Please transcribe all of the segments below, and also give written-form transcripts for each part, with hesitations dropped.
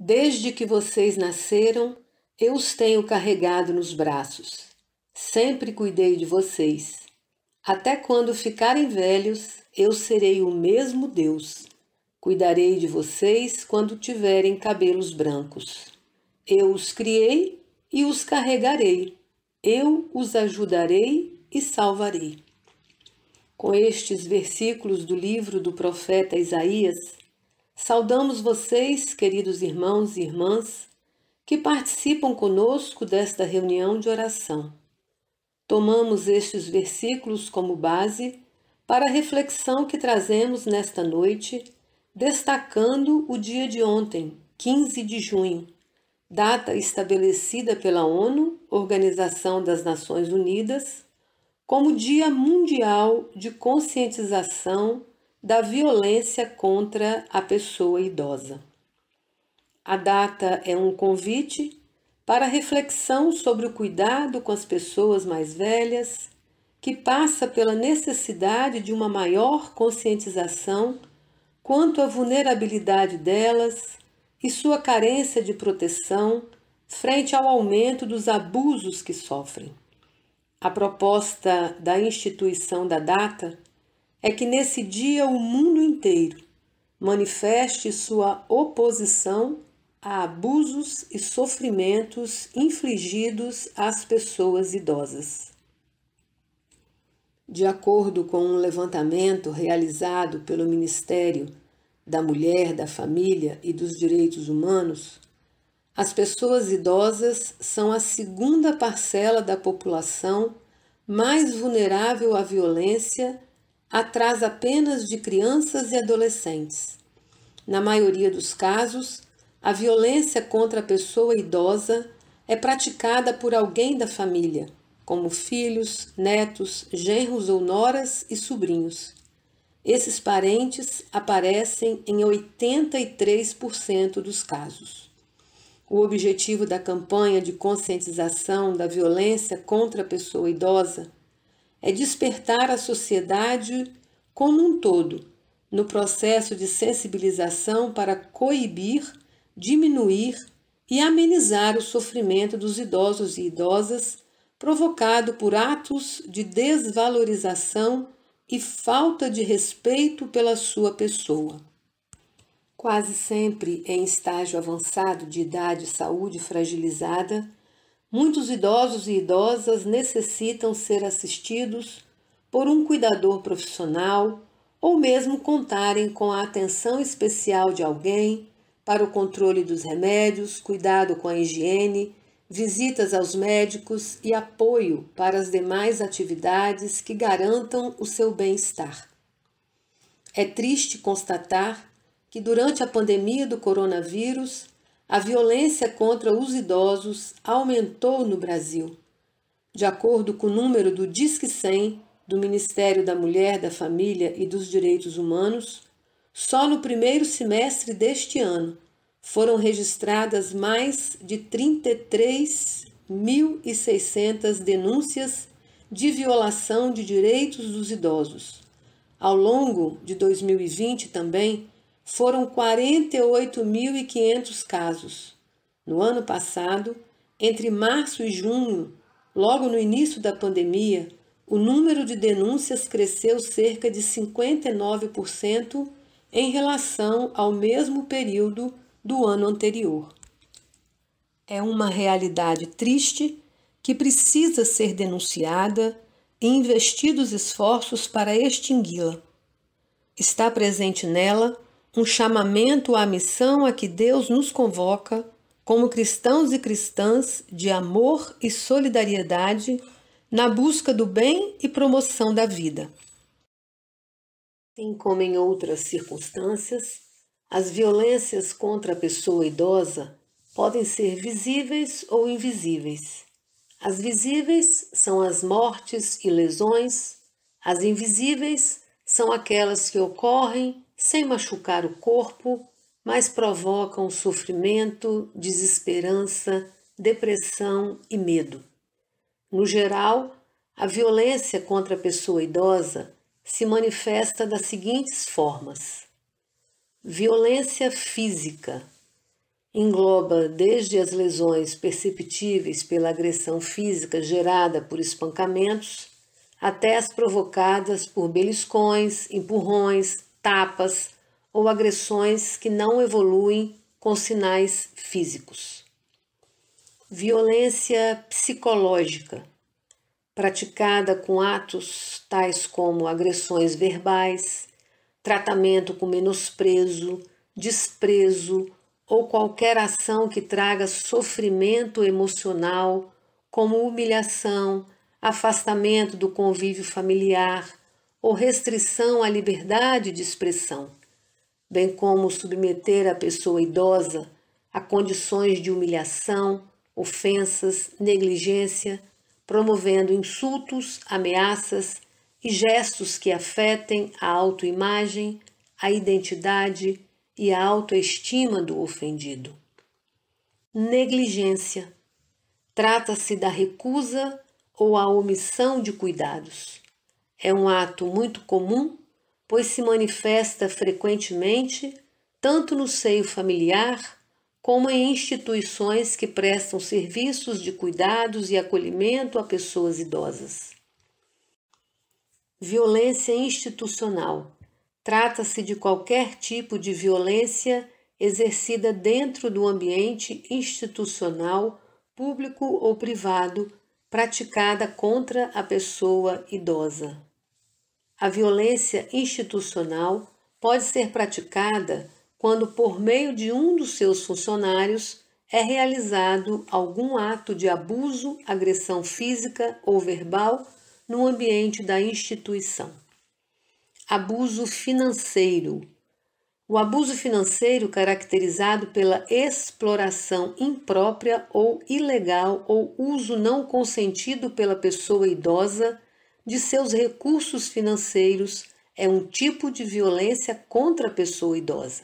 Desde que vocês nasceram, eu os tenho carregado nos braços. Sempre cuidei de vocês. Até quando ficarem velhos, eu serei o mesmo Deus. Cuidarei de vocês quando tiverem cabelos brancos. Eu os criei e os carregarei. Eu os ajudarei e salvarei. Com estes versículos do livro do profeta Isaías, saudamos vocês, queridos irmãos e irmãs, que participam conosco desta reunião de oração. Tomamos estes versículos como base para a reflexão que trazemos nesta noite, destacando o dia de ontem, 15 de junho, data estabelecida pela ONU, Organização das Nações Unidas, como Dia Mundial de Conscientização da Violência contra a Pessoa Idosa. A data é um convite para reflexão sobre o cuidado com as pessoas mais velhas, que passa pela necessidade de uma maior conscientização quanto à vulnerabilidade delas e sua carência de proteção frente ao aumento dos abusos que sofrem. A proposta da instituição da data é que nesse dia o mundo inteiro manifeste sua oposição a abusos e sofrimentos infligidos às pessoas idosas. De acordo com um levantamento realizado pelo Ministério da Mulher, da Família e dos Direitos Humanos, as pessoas idosas são a segunda parcela da população mais vulnerável à violência, atrás apenas de crianças e adolescentes. Na maioria dos casos, a violência contra a pessoa idosa é praticada por alguém da família, como filhos, netos, genros ou noras e sobrinhos. Esses parentes aparecem em 83% dos casos. O objetivo da campanha de conscientização da violência contra a pessoa idosa é despertar a sociedade como um todo no processo de sensibilização para coibir, diminuir e amenizar o sofrimento dos idosos e idosas provocado por atos de desvalorização e falta de respeito pela sua pessoa. Quase sempre em estágio avançado de idade e saúde fragilizada, muitos idosos e idosas necessitam ser assistidos por um cuidador profissional ou mesmo contarem com a atenção especial de alguém para o controle dos remédios, cuidado com a higiene, visitas aos médicos e apoio para as demais atividades que garantam o seu bem-estar. É triste constatar que durante a pandemia do coronavírus, a violência contra os idosos aumentou no Brasil. De acordo com o número do Disque 100 do Ministério da Mulher, da Família e dos Direitos Humanos, só no primeiro semestre deste ano foram registradas mais de 33.600 denúncias de violação de direitos dos idosos. Ao longo de 2020 também, foram 48.500 casos. No ano passado, entre março e junho, logo no início da pandemia, o número de denúncias cresceu cerca de 59% em relação ao mesmo período do ano anterior. É uma realidade triste que precisa ser denunciada e investidos esforços para extingui-la. Está presente nela um chamamento à missão a que Deus nos convoca como cristãos e cristãs de amor e solidariedade na busca do bem e promoção da vida. Assim como em outras circunstâncias, as violências contra a pessoa idosa podem ser visíveis ou invisíveis. As visíveis são as mortes e lesões, as invisíveis são aquelas que ocorrem sem machucar o corpo, mas provocam sofrimento, desesperança, depressão e medo. No geral, a violência contra a pessoa idosa se manifesta das seguintes formas: violência física, Engloba desde as lesões perceptíveis pela agressão física gerada por espancamentos, até as provocadas por beliscões, empurrões, tapas ou agressões que não evoluem com sinais físicos. Violência psicológica, praticada com atos tais como agressões verbais, tratamento com menosprezo, desprezo ou qualquer ação que traga sofrimento emocional, como humilhação, afastamento do convívio familiar ou restrição à liberdade de expressão, bem como submeter a pessoa idosa a condições de humilhação, ofensas, negligência, promovendo insultos, ameaças e gestos que afetem a autoimagem, a identidade e a autoestima do ofendido. Negligência. Trata-se da recusa ou a omissão de cuidados. É um ato muito comum, pois se manifesta frequentemente tanto no seio familiar como em instituições que prestam serviços de cuidados e acolhimento a pessoas idosas. Violência institucional. Trata-se de qualquer tipo de violência exercida dentro do ambiente institucional, público ou privado, praticada contra a pessoa idosa. A violência institucional pode ser praticada quando, por meio de um dos seus funcionários, é realizado algum ato de abuso, agressão física ou verbal no ambiente da instituição. Abuso financeiro. O abuso financeiro, caracterizado pela exploração imprópria ou ilegal ou uso não consentido pela pessoa idosa de seus recursos financeiros, é um tipo de violência contra a pessoa idosa.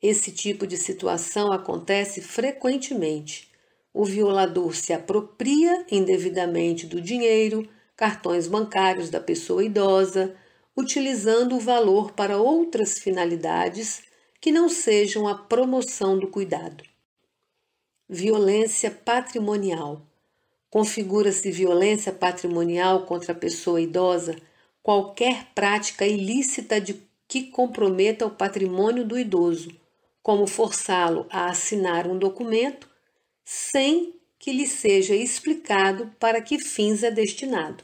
Esse tipo de situação acontece frequentemente. O violador se apropria indevidamente do dinheiro, cartões bancários da pessoa idosa, utilizando o valor para outras finalidades que não sejam a promoção do cuidado. Violência patrimonial. Configura-se violência patrimonial contra a pessoa idosa qualquer prática ilícita que comprometa o patrimônio do idoso, como forçá-lo a assinar um documento sem que lhe seja explicado para que fins é destinado,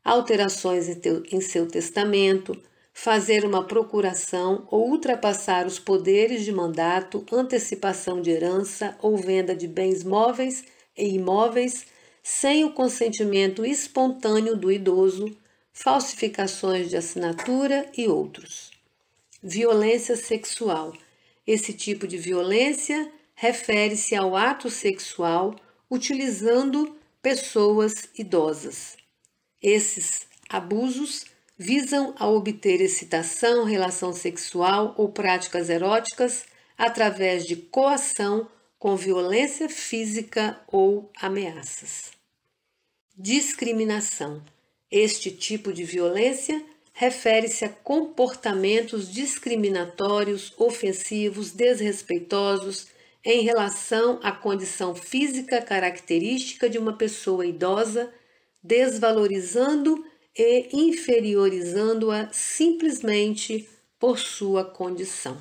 alterações em seu testamento, fazer uma procuração ou ultrapassar os poderes de mandato, antecipação de herança ou venda de bens móveis e imóveis sem o consentimento espontâneo do idoso, falsificações de assinatura e outros. Violência sexual. Esse tipo de violência refere-se ao ato sexual utilizando pessoas idosas. Esses abusos visam a obter excitação, relação sexual ou práticas eróticas através de coação com violência física ou ameaças. Discriminação. Este tipo de violência refere-se a comportamentos discriminatórios, ofensivos, desrespeitosos em relação à condição física característica de uma pessoa idosa, desvalorizando e inferiorizando-a simplesmente por sua condição.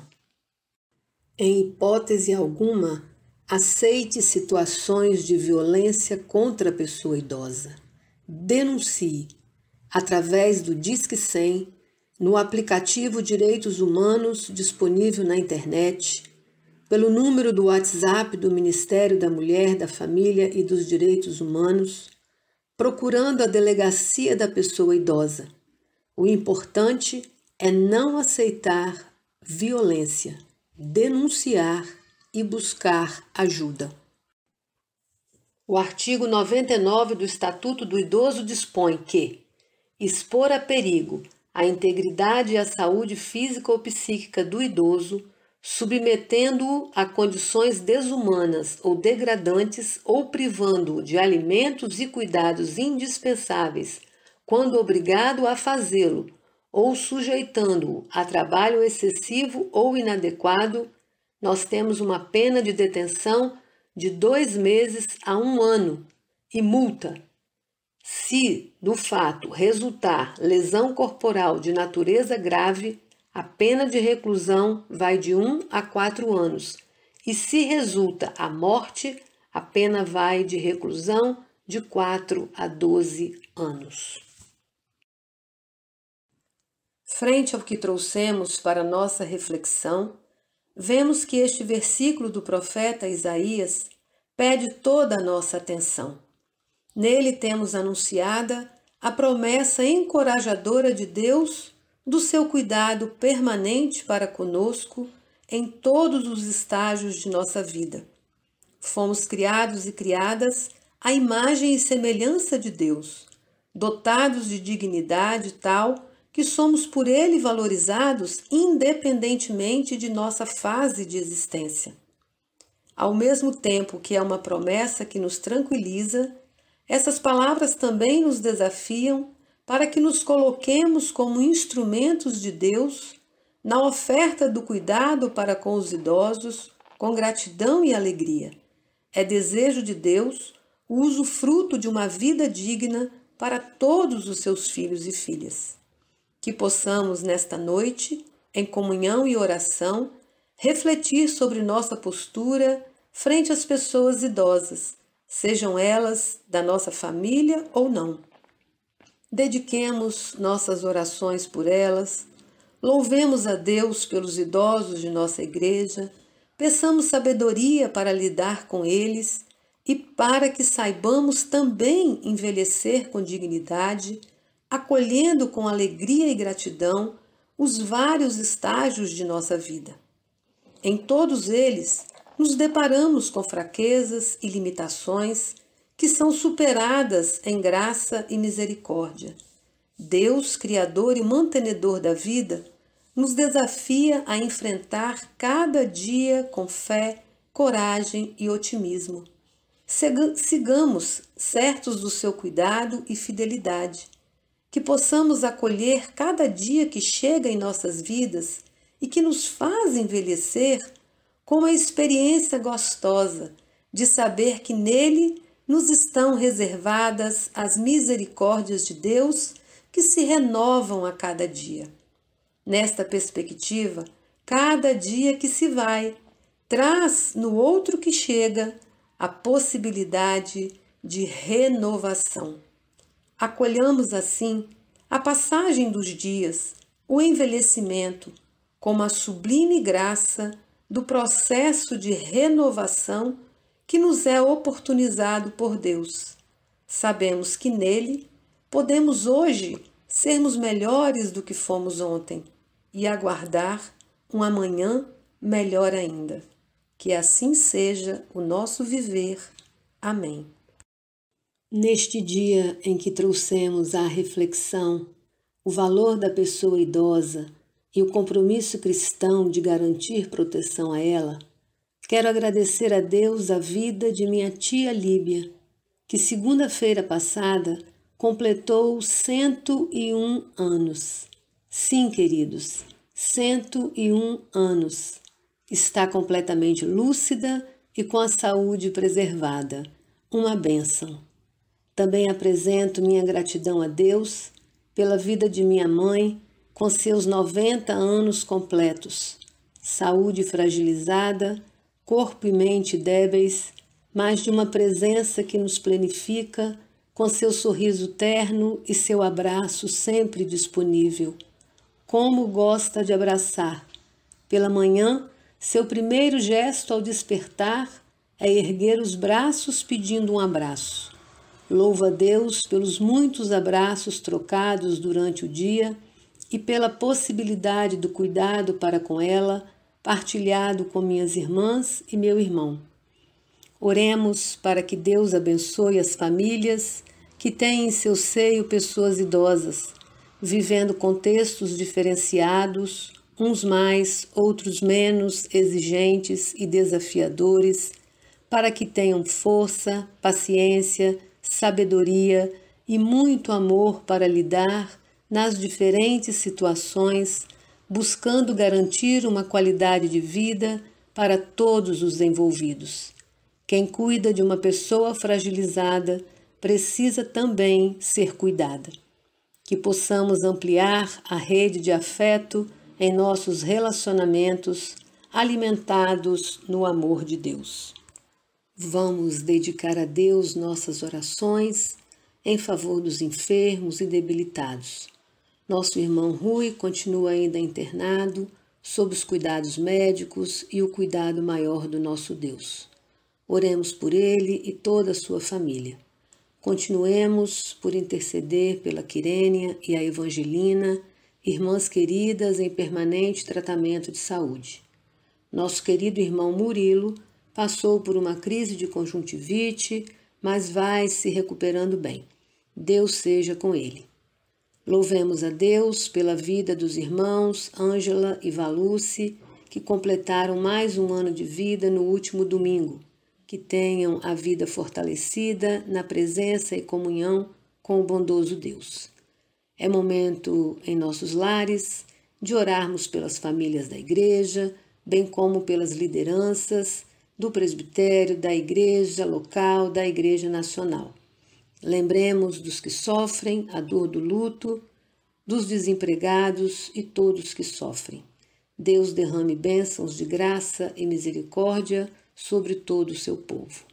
Em hipótese alguma, aceite situações de violência contra a pessoa idosa. Denuncie através do Disque 100, no aplicativo Direitos Humanos disponível na internet, pelo número do WhatsApp do Ministério da Mulher, da Família e dos Direitos Humanos, procurando a delegacia da pessoa idosa. O importante é não aceitar violência, denunciar e buscar ajuda. O artigo 99 do Estatuto do Idoso dispõe que expor a perigo a integridade e a saúde física ou psíquica do idoso, submetendo-o a condições desumanas ou degradantes ou privando-o de alimentos e cuidados indispensáveis, quando obrigado a fazê-lo, ou sujeitando-o a trabalho excessivo ou inadequado, nós temos uma pena de detenção de 2 meses a 1 ano e multa. Se, do fato, resultar lesão corporal de natureza grave, a pena de reclusão vai de 1 a 4 anos. E se resulta a morte, a pena vai de reclusão de 4 a 12 anos. Frente ao que trouxemos para nossa reflexão, vemos que este versículo do profeta Isaías pede toda a nossa atenção. Nele temos anunciada a promessa encorajadora de Deus do seu cuidado permanente para conosco em todos os estágios de nossa vida. Fomos criados e criadas à imagem e semelhança de Deus, dotados de dignidade tal que somos por Ele valorizados independentemente de nossa fase de existência. Ao mesmo tempo que é uma promessa que nos tranquiliza, essas palavras também nos desafiam para que nos coloquemos como instrumentos de Deus na oferta do cuidado para com os idosos, com gratidão e alegria. É desejo de Deus o usufruto de uma vida digna para todos os seus filhos e filhas. Que possamos, nesta noite, em comunhão e oração, refletir sobre nossa postura frente às pessoas idosas, sejam elas da nossa família ou não. Dediquemos nossas orações por elas, louvemos a Deus pelos idosos de nossa igreja, peçamos sabedoria para lidar com eles e para que saibamos também envelhecer com dignidade, acolhendo com alegria e gratidão os vários estágios de nossa vida. Em todos eles, nos deparamos com fraquezas e limitações que são superadas em graça e misericórdia. Deus, Criador e mantenedor da vida, nos desafia a enfrentar cada dia com fé, coragem e otimismo. Sigamos certos do seu cuidado e fidelidade, que possamos acolher cada dia que chega em nossas vidas e que nos faz envelhecer com uma experiência gostosa de saber que nele nos estão reservadas as misericórdias de Deus que se renovam a cada dia. Nesta perspectiva, cada dia que se vai traz no outro que chega a possibilidade de renovação. Acolhamos assim a passagem dos dias, o envelhecimento, como a sublime graça do processo de renovação que nos é oportunizado por Deus. Sabemos que nele podemos hoje sermos melhores do que fomos ontem e aguardar um amanhã melhor ainda. Que assim seja o nosso viver. Amém. Neste dia em que trouxemos à reflexão o valor da pessoa idosa e o compromisso cristão de garantir proteção a ela, quero agradecer a Deus a vida de minha tia Líbia, que segunda-feira passada completou 101 anos. Sim, queridos, 101 anos. Está completamente lúcida e com a saúde preservada. Uma bênção. Também apresento minha gratidão a Deus pela vida de minha mãe, com seus 90 anos completos, saúde fragilizada, corpo e mente débeis, mas de uma presença que nos plenifica, com seu sorriso terno e seu abraço sempre disponível. Como gosta de abraçar! Pela manhã, seu primeiro gesto ao despertar é erguer os braços pedindo um abraço. Louva a Deus pelos muitos abraços trocados durante o dia e pela possibilidade do cuidado para com ela, partilhado com minhas irmãs e meu irmão. Oremos para que Deus abençoe as famílias que têm em seu seio pessoas idosas, vivendo contextos diferenciados, uns mais, outros menos exigentes e desafiadores, para que tenham força, paciência, sabedoria e muito amor para lidar nas diferentes situações, buscando garantir uma qualidade de vida para todos os envolvidos. Quem cuida de uma pessoa fragilizada precisa também ser cuidada. Que possamos ampliar a rede de afeto em nossos relacionamentos, alimentados no amor de Deus. Vamos dedicar a Deus nossas orações em favor dos enfermos e debilitados. Nosso irmão Rui continua ainda internado, sob os cuidados médicos e o cuidado maior do nosso Deus. Oremos por ele e toda a sua família. Continuemos por interceder pela Quirênia e a Evangelina, irmãs queridas em permanente tratamento de saúde. Nosso querido irmão Murilo passou por uma crise de conjuntivite, mas vai se recuperando bem. Deus seja com ele. Louvemos a Deus pela vida dos irmãos Ângela e Valuce, que completaram mais um ano de vida no último domingo. Que tenham a vida fortalecida na presença e comunhão com o bondoso Deus. É momento em nossos lares de orarmos pelas famílias da igreja, bem como pelas lideranças do presbitério, da igreja local, da igreja nacional. Lembremos dos que sofrem a dor do luto, dos desempregados e todos que sofrem. Deus derrame bênçãos de graça e misericórdia sobre todo o seu povo.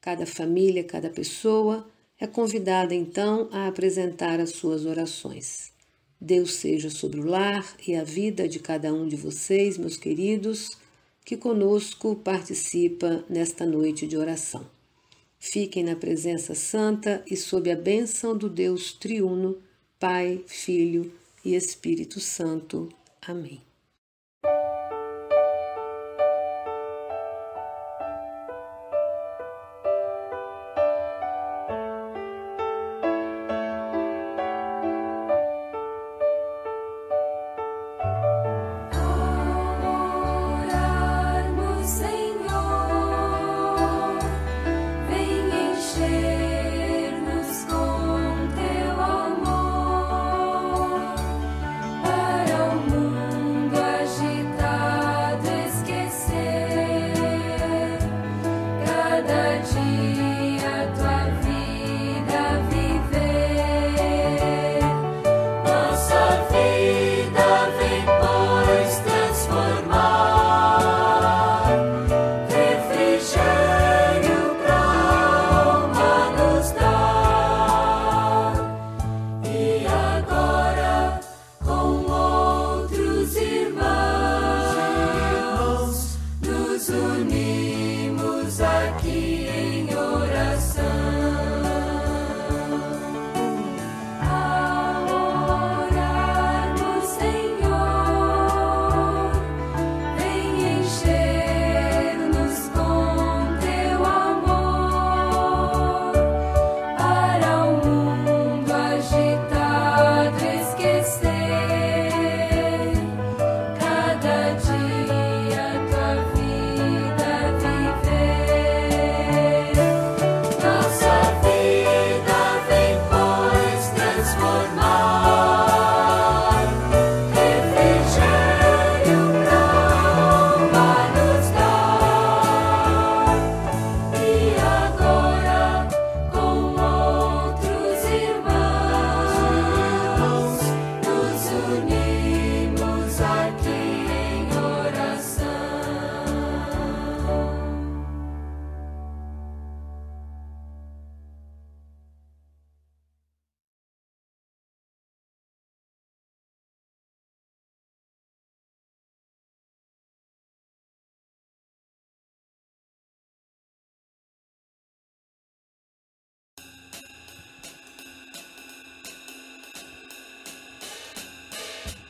Cada família, cada pessoa é convidada então a apresentar as suas orações. Deus seja sobre o lar e a vida de cada um de vocês, meus queridos, que conosco participa nesta noite de oração. Fiquem na presença santa e sob a bênção do Deus triuno, Pai, Filho e Espírito Santo. Amém.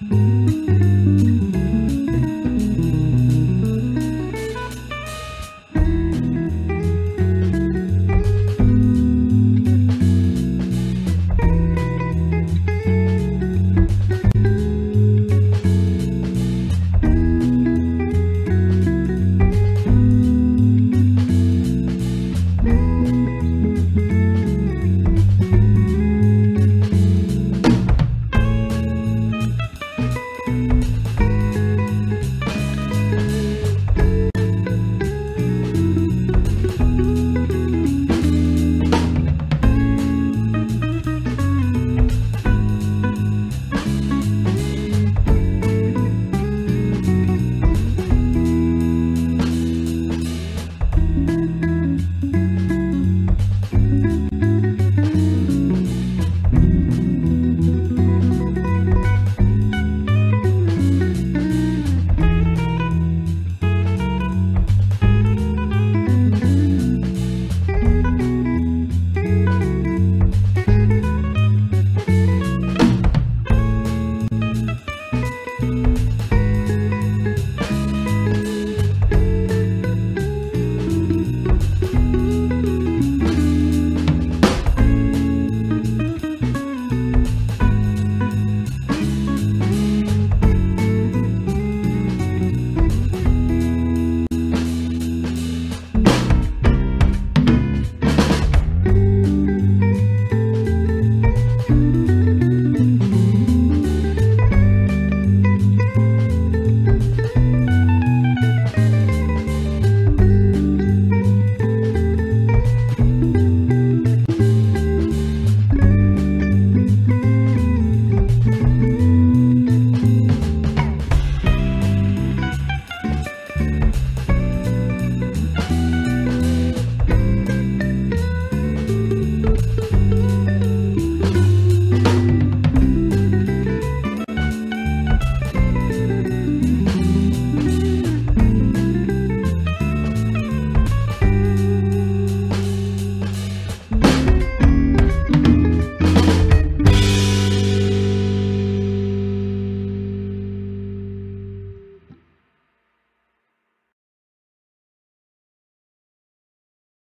Música